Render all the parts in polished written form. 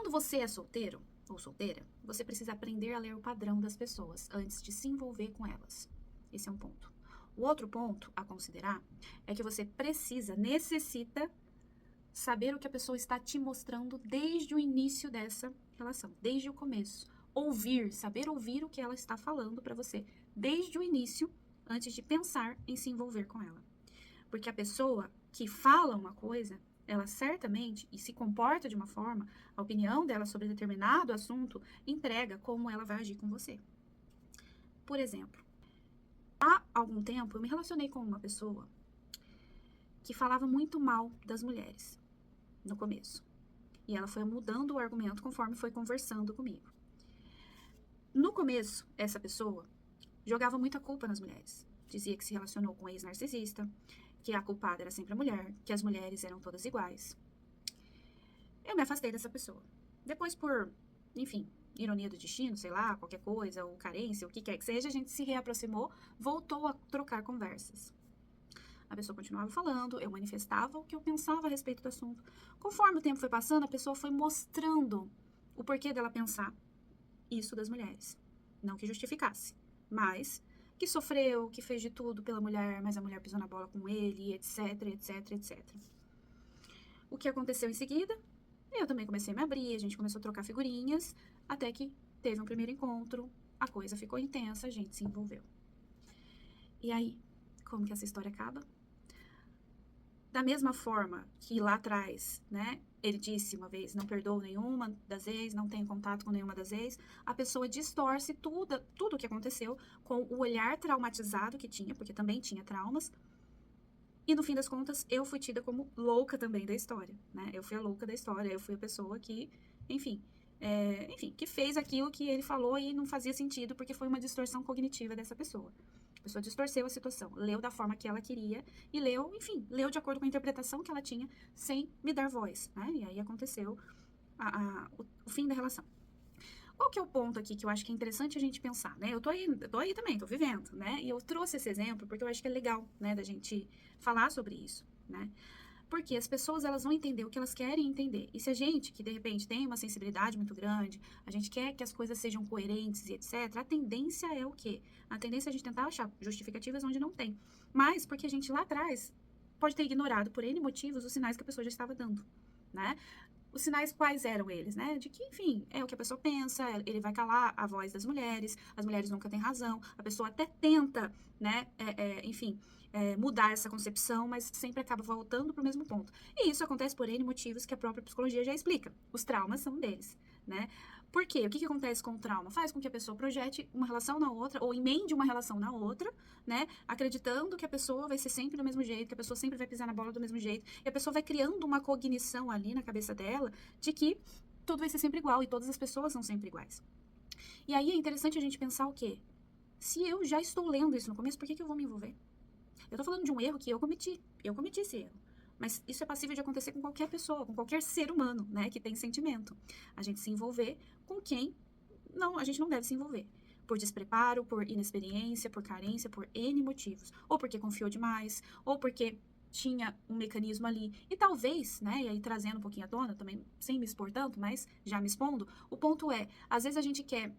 Quando você é solteiro ou solteira, você precisa aprender a ler o padrão das pessoas antes de se envolver com elas. Esse é um ponto. O outro ponto a considerar é que você necessita saber o que a pessoa está te mostrando desde o início dessa relação, desde o começo. Saber ouvir o que ela está falando para você desde o início, antes de pensar em se envolver com ela. Porque a pessoa que fala uma coisa, ela certamente, e se comporta de uma forma, a opinião dela sobre determinado assunto entrega como ela vai agir com você. Por exemplo, há algum tempo eu me relacionei com uma pessoa que falava muito mal das mulheres no começo. E ela foi mudando o argumento conforme foi conversando comigo. No começo, essa pessoa jogava muita culpa nas mulheres. Dizia que se relacionou com um ex-narcisista, que a culpada era sempre a mulher, que as mulheres eram todas iguais. Eu me afastei dessa pessoa. Depois, por, enfim, ironia do destino, sei lá, qualquer coisa, ou carência, o que quer que seja, a gente se reaproximou, voltou a trocar conversas. A pessoa continuava falando, eu manifestava o que eu pensava a respeito do assunto. Conforme o tempo foi passando, a pessoa foi mostrando o porquê dela pensar isso das mulheres. Não que justificasse, mas que sofreu, que fez de tudo pela mulher, mas a mulher pisou na bola com ele, etc, etc, etc. O que aconteceu em seguida? Eu também comecei a me abrir, a gente começou a trocar figurinhas, até que teve um primeiro encontro, a coisa ficou intensa, a gente se envolveu. E aí, como que essa história acaba? Da mesma forma que lá atrás, né, ele disse uma vez, não perdoo nenhuma das ex, não tenho contato com nenhuma das ex, a pessoa distorce tudo o que aconteceu com o olhar traumatizado que tinha, porque também tinha traumas, e no fim das contas, eu fui tida como louca também da história, né, eu fui a louca da história, eu fui a pessoa que, enfim, que fez aquilo que ele falou e não fazia sentido, porque foi uma distorção cognitiva dessa pessoa. A pessoa distorceu a situação, leu da forma que ela queria e leu de acordo com a interpretação que ela tinha, sem me dar voz, né? E aí aconteceu o fim da relação. Qual que é o ponto aqui que eu acho que é interessante a gente pensar, né? Eu tô aí também, tô vivendo, né? E eu trouxe esse exemplo porque eu acho que é legal, né, da gente falar sobre isso, né? Porque as pessoas, elas vão entender o que elas querem entender. E se a gente, que de repente tem uma sensibilidade muito grande, a gente quer que as coisas sejam coerentes e etc., a tendência é o quê? A tendência é a gente tentar achar justificativas onde não tem. Mas porque a gente lá atrás pode ter ignorado por N motivos os sinais que a pessoa já estava dando, né? Os sinais quais eram eles, né? De que, enfim, é o que a pessoa pensa, ele vai calar a voz das mulheres, as mulheres nunca têm razão, a pessoa até tenta, né, mudar essa concepção, mas sempre acaba voltando para o mesmo ponto. E isso acontece por N motivos que a própria psicologia já explica. Os traumas são deles, né? Por quê? O que acontece com o trauma? Faz com que a pessoa projete uma relação na outra, ou emende uma relação na outra, né? Acreditando que a pessoa vai ser sempre do mesmo jeito, que a pessoa sempre vai pisar na bola do mesmo jeito, e a pessoa vai criando uma cognição ali na cabeça dela de que tudo vai ser sempre igual e todas as pessoas são sempre iguais. E aí é interessante a gente pensar o quê? Se eu já estou lendo isso no começo, por que eu vou me envolver? Eu tô falando de um erro que eu cometi esse erro. Mas isso é passível de acontecer com qualquer pessoa, com qualquer ser humano, né, que tem sentimento. A gente se envolver com quem a gente não deve se envolver. Por despreparo, por inexperiência, por carência, por N motivos. Ou porque confiou demais, ou porque tinha um mecanismo ali. E talvez, né, e aí trazendo um pouquinho à tona, também sem me expor tanto, mas já me expondo, o ponto é, às vezes a gente quer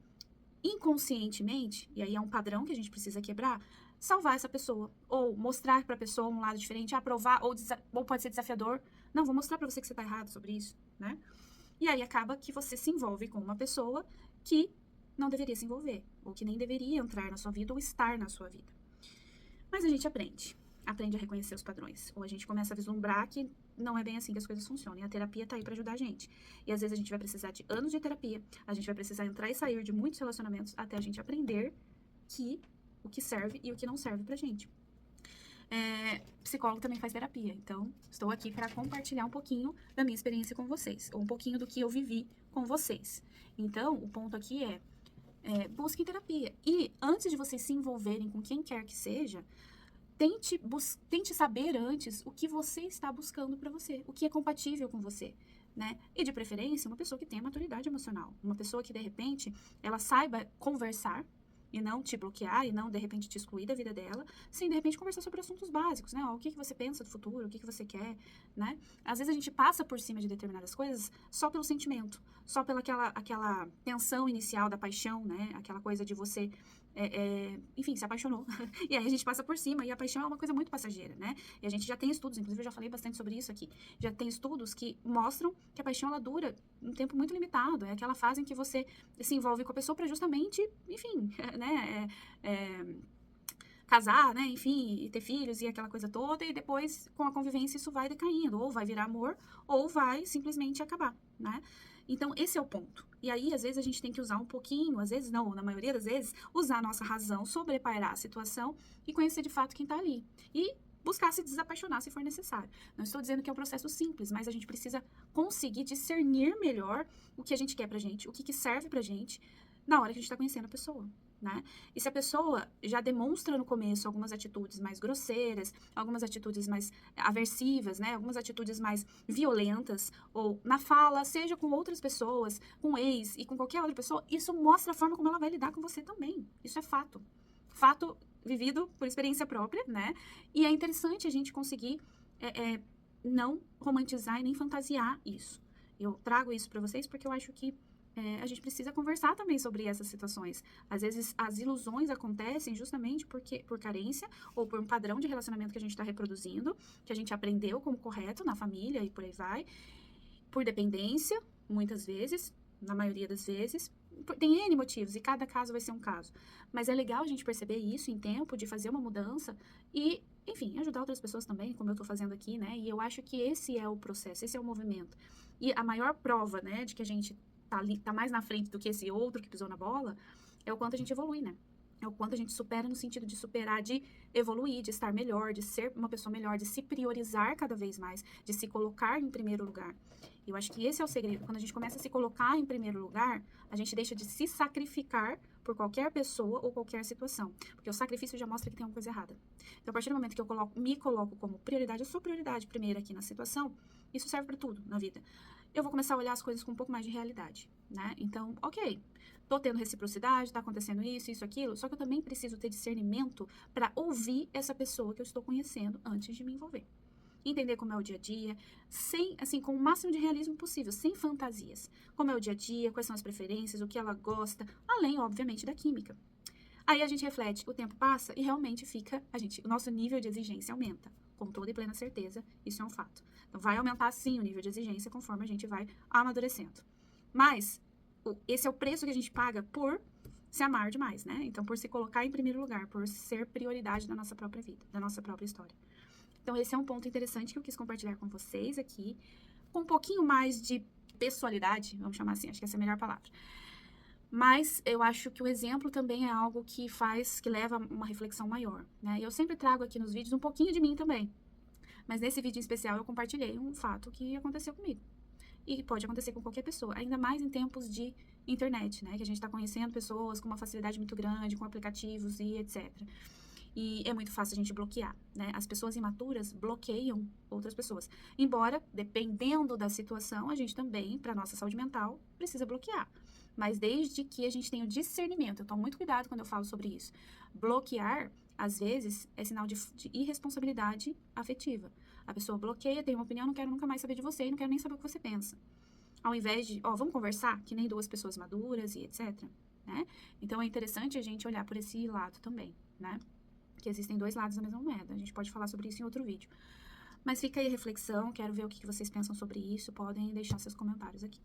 inconscientemente, e aí é um padrão que a gente precisa quebrar, salvar essa pessoa, ou mostrar para a pessoa um lado diferente, aprovar, ou pode ser desafiador. Não, vou mostrar para você que você tá errado sobre isso, né? E aí acaba que você se envolve com uma pessoa que não deveria se envolver, ou que nem deveria entrar na sua vida ou estar na sua vida. Mas a gente aprende a reconhecer os padrões, ou a gente começa a vislumbrar que não é bem assim que as coisas funcionam, e a terapia tá aí para ajudar a gente. E às vezes a gente vai precisar de anos de terapia, a gente vai precisar entrar e sair de muitos relacionamentos até a gente aprender o que serve e o que não serve pra gente. Psicólogo também faz terapia, então estou aqui para compartilhar um pouquinho da minha experiência com vocês, ou um pouquinho do que eu vivi com vocês. Então, o ponto aqui busquem terapia. E antes de vocês se envolverem com quem quer que seja, tente saber antes o que você está buscando para você, o que é compatível com você, né? E de preferência, uma pessoa que tenha maturidade emocional, uma pessoa que de repente ela saiba conversar, e não te bloquear, e não, de repente, te excluir da vida dela, sem, de repente, conversar sobre assuntos básicos, né? Ó, o que que você pensa do futuro, o que que você quer, né? Às vezes a gente passa por cima de determinadas coisas só pelo sentimento, só pela aquela tensão inicial da paixão, né? Aquela coisa de você, enfim, se apaixonou. E aí a gente passa por cima, e a paixão é uma coisa muito passageira, né? E a gente já tem estudos, inclusive eu já falei bastante sobre isso aqui, já tem estudos que mostram que a paixão, ela dura um tempo muito limitado, é aquela fase em que você se envolve com a pessoa para justamente, enfim, né, casar, né, enfim, e ter filhos e aquela coisa toda, e depois, com a convivência, isso vai decaindo, ou vai virar amor, ou vai simplesmente acabar, né? Então, esse é o ponto. E aí, às vezes, a gente tem que usar um pouquinho, às vezes não, na maioria das vezes, usar a nossa razão, sobrepairar a situação e conhecer de fato quem tá ali. E buscar se desapaixonar se for necessário. Não estou dizendo que é um processo simples, mas a gente precisa conseguir discernir melhor o que a gente quer pra gente, o que serve pra gente, na hora que a gente tá conhecendo a pessoa, né? E se a pessoa já demonstra no começo algumas atitudes mais grosseiras, algumas atitudes mais aversivas, né? Algumas atitudes mais violentas, ou na fala, seja com outras pessoas, com o ex e com qualquer outra pessoa, isso mostra a forma como ela vai lidar com você também. Isso é fato. Fato vivido por experiência própria, né? E é interessante a gente conseguir não romantizar e nem fantasiar isso. Eu trago isso para vocês porque eu acho que a gente precisa conversar também sobre essas situações. Às vezes, as ilusões acontecem justamente por carência ou por um padrão de relacionamento que a gente está reproduzindo, que a gente aprendeu como correto na família e por aí vai, por dependência, muitas vezes, na maioria das vezes. Tem N motivos e cada caso vai ser um caso. Mas é legal a gente perceber isso em tempo, de fazer uma mudança e, enfim, ajudar outras pessoas também, como eu estou fazendo aqui, né? E eu acho que esse é o processo, esse é o movimento. E a maior prova, né, de que a gente tá mais na frente do que esse outro que pisou na bola, é o quanto a gente evolui, né? É o quanto a gente supera no sentido de superar, de evoluir, de estar melhor, de ser uma pessoa melhor, de se priorizar cada vez mais, de se colocar em primeiro lugar. Eu acho que esse é o segredo. Quando a gente começa a se colocar em primeiro lugar, a gente deixa de se sacrificar por qualquer pessoa ou qualquer situação. Porque o sacrifício já mostra que tem uma coisa errada. Então, a partir do momento que eu me coloco como prioridade, eu sou prioridade primeiro aqui na situação, isso serve para tudo na vida. Eu vou começar a olhar as coisas com um pouco mais de realidade, né? Então, ok, tô tendo reciprocidade, tá acontecendo isso, aquilo, só que eu também preciso ter discernimento para ouvir essa pessoa que eu estou conhecendo antes de me envolver. Entender como é o dia a dia, assim, com o máximo de realismo possível, sem fantasias. Como é o dia a dia, quais são as preferências, o que ela gosta, além, obviamente, da química. Aí a gente reflete, o tempo passa e realmente o nosso nível de exigência aumenta. Com toda e plena certeza, isso é um fato. Então, vai aumentar sim o nível de exigência conforme a gente vai amadurecendo. Mas, esse é o preço que a gente paga por se amar demais, né? Então, por se colocar em primeiro lugar, por ser prioridade da nossa própria vida, da nossa própria história. Então, esse é um ponto interessante que eu quis compartilhar com vocês aqui, com um pouquinho mais de pessoalidade, vamos chamar assim, acho que essa é a melhor palavra. Mas eu acho que o exemplo também é algo que leva a uma reflexão maior, né? E eu sempre trago aqui nos vídeos um pouquinho de mim também. Mas nesse vídeo em especial eu compartilhei um fato que aconteceu comigo. E pode acontecer com qualquer pessoa, ainda mais em tempos de internet, né? Que a gente está conhecendo pessoas com uma facilidade muito grande, com aplicativos e etc. E é muito fácil a gente bloquear, né? As pessoas imaturas bloqueiam outras pessoas. Embora, dependendo da situação, a gente também, para nossa saúde mental, precisa bloquear. Mas desde que a gente tenha o discernimento, eu tomo muito cuidado quando eu falo sobre isso. Bloquear, às vezes, é sinal de irresponsabilidade afetiva. A pessoa bloqueia, tem uma opinião, não quero nunca mais saber de você e não quero nem saber o que você pensa. Ao invés de, vamos conversar, que nem duas pessoas maduras e etc. Né? Então, é interessante a gente olhar por esse lado também, né? Que existem dois lados da mesma moeda. A gente pode falar sobre isso em outro vídeo. Mas fica aí a reflexão, quero ver o que vocês pensam sobre isso. Podem deixar seus comentários aqui.